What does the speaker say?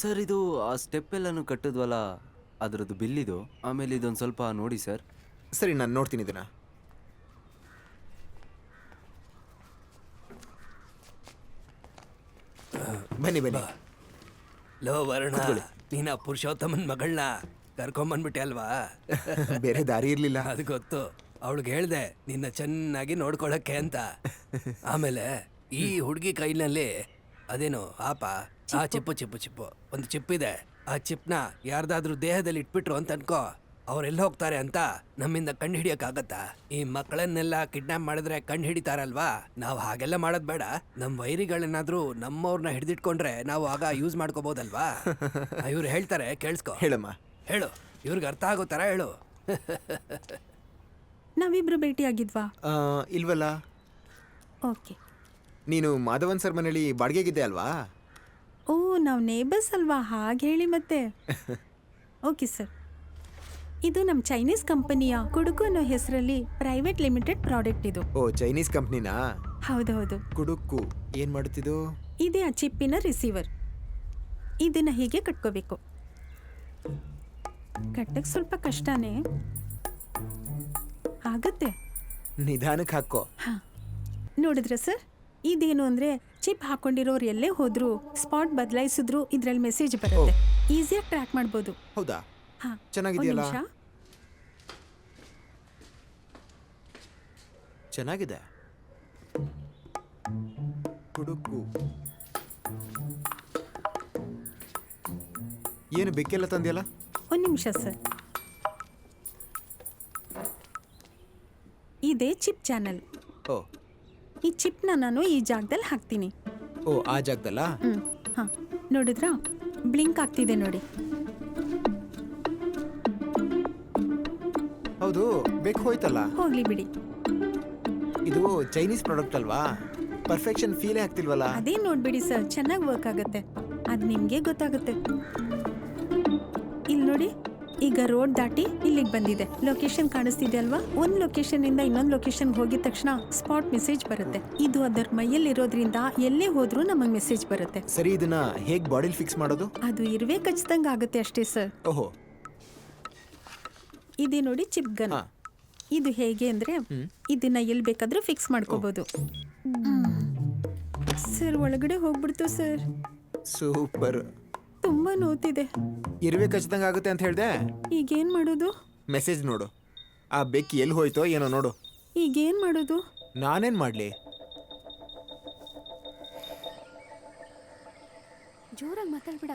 Sir ಇದು ಆ step ಎಲ್ಲಾನು ಕಟ್ಟಿದ್ವಲ್ಲ ಅದರದ್ದು ಬಿಲ್ ಇದು. ಆಮೇಲೆ ಇದೊಂದು ಸ್ವಲ್ಪ ನೋಡಿ ಸರ್. ಸರಿ, ನಾನು ನೋಡ್ತೀನಿ ಇದನ್ನ. ಬನ್ನಿ ಬನ್ನಿ. ಲೋ ವರ್ಣ, ನೀನ ಪುರುಷೋತ್ತಮನ್ ಮಗಳನ್ನ ಕರ್ಕೊಂಬಂದ್ಬಿಟ್ಟೆ ಅಲ್ವಾ? ಬೇರೆ ದಾರಿ ಇರ್ಲಿಲ್ಲ. ಅದು ಗೊತ್ತು. ಅವಳಿಗೆ ಹೇಳ್ದೆ ನಿನ್ನ ಚೆನ್ನಾಗಿ ನೋಡ್ಕೊಳಕ್ಕೆ ಅಂತ. ಆಮೇಲೆ ಈ ಹುಡುಗಿ ಕೈನಲ್ಲಿ ಅದೇನು ಆಪ, ಆ ಚಿಪ್ಪು ಒಂದು ಚಿಪ್ ಇದೆ. ಆ ಚಿಪ್ನ ಯಾರ್ದಾದ್ರೂ ದೇಹದಲ್ಲಿ ಇಟ್ಬಿಟ್ರು ಅಂತ ಅನ್ಕೋ, ಅವ್ರೆಲ್ಲ ಹೋಗ್ತಾರೆ ಅಂತ ನಮ್ಮಿಂದ ಕಂಡು ಹಿಡಿಯಕ್ಕಾಗತ್ತಾ? ಈ ಮಕ್ಕಳನ್ನೆಲ್ಲ ಕಿಡ್ನಾಪ್ ಮಾಡಿದ್ರೆ ಕಂಡು ಹಿಡಿತಾರಲ್ವಾ? ನಾವು ಹಾಗೆಲ್ಲ ಮಾಡೋದ್ ಬೇಡ. ನಮ್ ವೈರಿಗಳೇನಾದ್ರೂ ನಮ್ಮವ್ರನ್ನ ಹಿಡಿದಿಟ್ಕೊಂಡ್ರೆ ನಾವು ಆಗ ಯೂಸ್ ಮಾಡ್ಕೋಬಹುದಲ್ವಾ? ಇವ್ರು ಹೇಳ್ತಾರೆ, ಕೇಳಿಸ್ಕೊ. ಹೇಳಮ್ಮ. ಹೇಳು, ಇವ್ರಿಗೆ ಅರ್ಥ ಆಗೋ ತರ ಹೇಳು. ನಾವಿಬ್ರು ಭೇಟಿಯಾಗಿದ್ವಾ? ಇಲ್ವಲ್ಲ. ಓಕೆ. ನೀನು ಮಾಧವನ್ ಸರ್ ಮನೇಲಿ ಬಾಡಿಗೆಗಿದ್ದೆ ಅಲ್ವಾ? ಓ, ನಾವು ನೇಬರ್ಸ್ ಅಲ್ವಾ? ಹಾಗೆ ಹೇಳಿ ಮತ್ತೆ. Okay sir. ಇದು ನಮ್ಮ ಚೈನೀಸ್ ಕಂಪನಿಯ ಕುಡುಕು ಅನ್ನೋ ಹೆಸರಲ್ಲಿ ಪ್ರೈವೇಟ್ ಲಿಮಿಟೆಡ್ ಪ್ರಾಡಕ್ಟ್ ಇದು. ಓ, ಚೈನೀಸ್ ಕಂಪ್ನಿನಾ? ಹೌದೌದು. ಕುಡುಕು ಏನ್ ಮಾಡುತ್ತಿದ್ದು? ಇದೇ ಆ ಚಿಪ್ಪಿನ ರಿಸೀವರ್. ಇದನ್ನ ಹೀಗೆ ಕಟ್ಕೋಬೇಕು. ಕಟ್ಟಕ್ಕೆ ಸ್ವಲ್ಪ ಕಷ್ಟನೇ ಆಗತ್ತೆ. ನಿಧಾನಕ್ಕೆ ಹಾಕೋ. ಹಾ, ನೋಡಿದ್ರೆ ಸರ್, ಇದೇನು ಅಂದ್ರೆ ಚಿಪ್ ಹಾಕೊಂಡಿರೋರು ಎಲ್ಲೇ ಹೋದ್ರು ಸ್ಪಾಟ್ ಬದಲಾಯಿಸಿದ್ರು ಇದ್ರಲ್ಲಿ ಮೆಸೇಜ್ ಬರುತ್ತೆ. ಈಸಿಯಾಗಿ ಟ್ರ್ಯಾಕ್ ಮಾಡ್ಬೋದು. ಹೌದಾ? ಹಾ, ಚೆನ್ನಾಗಿದೆಯಲ್ಲ? ಚೆನ್ನಾಗಿದೆ. ಕುಡುಕು ಏನು ಬೆಕ್ಕೆಲ್ಲ ತಂದೆಯಲ್ಲ? ಒಂದು ನಿಮಿಷ ಸರ್. ಇದೇ ಚಿಪ್ ಚಾನಲ್. ಓ, ಈ ಚಿಪ್ನ ನಾನು ಈ ಜಾಗದಲ್ಲಿ ಹಾಕ್ತೀನಿ. ಓ, ಆ ಜಾಗದಲ್ಲ? ಹಾ, ನೋಡಿದ್ರಾ? ಬ್ಲಿಂಕ್ ಆಗ್ತಿದೆ ನೋಡಿ. ಹೌದು, ಬೆಕ್ಕು ಹೋಯ್ತಲ್ಲ. ಹೋಗ್ಲಿ ಬಿಡಿ. ಇದು ಚೈನೀಸ್ ಪ್ರಾಡಕ್ಟ್ ಅಲ್ವಾ? ಪರ್ಫೆಕ್ಷನ್ ಫೀಲೇ ಆಗ್ತಿಲ್ವಲ್ಲ? ಅದೇ ನೋಡ್ಬಿಡಿ ಸರ್, ಚೆನ್ನಾಗಿ ವರ್ಕ್ ಆಗುತ್ತೆ. ಅದು ನಿಮ್ಗೆ ಗೊತ್ತಾಗುತ್ತೆ. ಇಲ್ಲಿ ನೋಡಿ, ಈಗ ರೋಡ್ ದಾಟಿ ಇಲ್ಲಿಗೆ ಬಂದಿದೆ. ಲೊಕೇಶನ್ ಕಾಣಿಸ್ತಿದೆ ಅಲ್ವಾ? ಒಂದು ಲೊಕೇಶನ್ ಇಂದ ಇನ್ನೊಂದು ಲೊಕೇಶನ್ ಹೋಗಿದ ತಕ್ಷಣ ಸ್ಪಾಟ್ ಮೆಸೇಜ್ ಬರುತ್ತೆ. ಇದು ಅದರ ಮೈಯಲ್ಲಿ ಇರೋದ್ರಿಂದ ಎಲ್ಲೇ ಹೋದ್ರೂ ನಮಗೆ ಮೆಸೇಜ್ ಬರುತ್ತೆ. ಸರಿ, ಇದನ್ನ ಹೇಗ್ ಬಾಡಿಲಿ ಫಿಕ್ಸ್ ಮಾಡೋದು? ಅದು ಇರುವೆ ಕಚ್ಚಿದಂಗೆ ಆಗುತ್ತೆ ಅಷ್ಟೇ ಸರ್. ಓಹೋ. ಇದೇ ನೋಡಿ ಚಿಪ್ ಗನ್. ಇದು ಹೇಗೆ ಅಂದ್ರೆ ಇದನ್ನ ಎಲ್ಲಿ ಬೇಕಾದ್ರೂ ಫಿಕ್ಸ್ ಮಾಡ್ಕೋಬಹುದು. ಸರ್, ಒಳಗಡೆ ಹೋಗ್ಬಿಡ್ತು ಸರ್. ಸೂಪರ್. ತುಂಬಾ ನೋತಿದೆ. ಇರುವೆ ಕಚ್ಚಿದಂಗೆ ಆಗುತ್ತೆ ಅಂತ ಹೇಳ್ದೆ. ಈಗೇನ್ ಮಾಡೋದು? ಮೆಸೇಜ್ ನೋಡು. ಆ ಬೆಕ್ಕು ಎಲ್ಲಿ ಹೋಯ್ತೋ ಏನೋ ನೋಡು. ಈಗೇನ್ ಮಾಡೋದು? ನಾನೇನ್ ಮಾಡ್ಲಿ? ಜೋರಾಗಿ ಮಾತಾಡ್ಬಿಡ.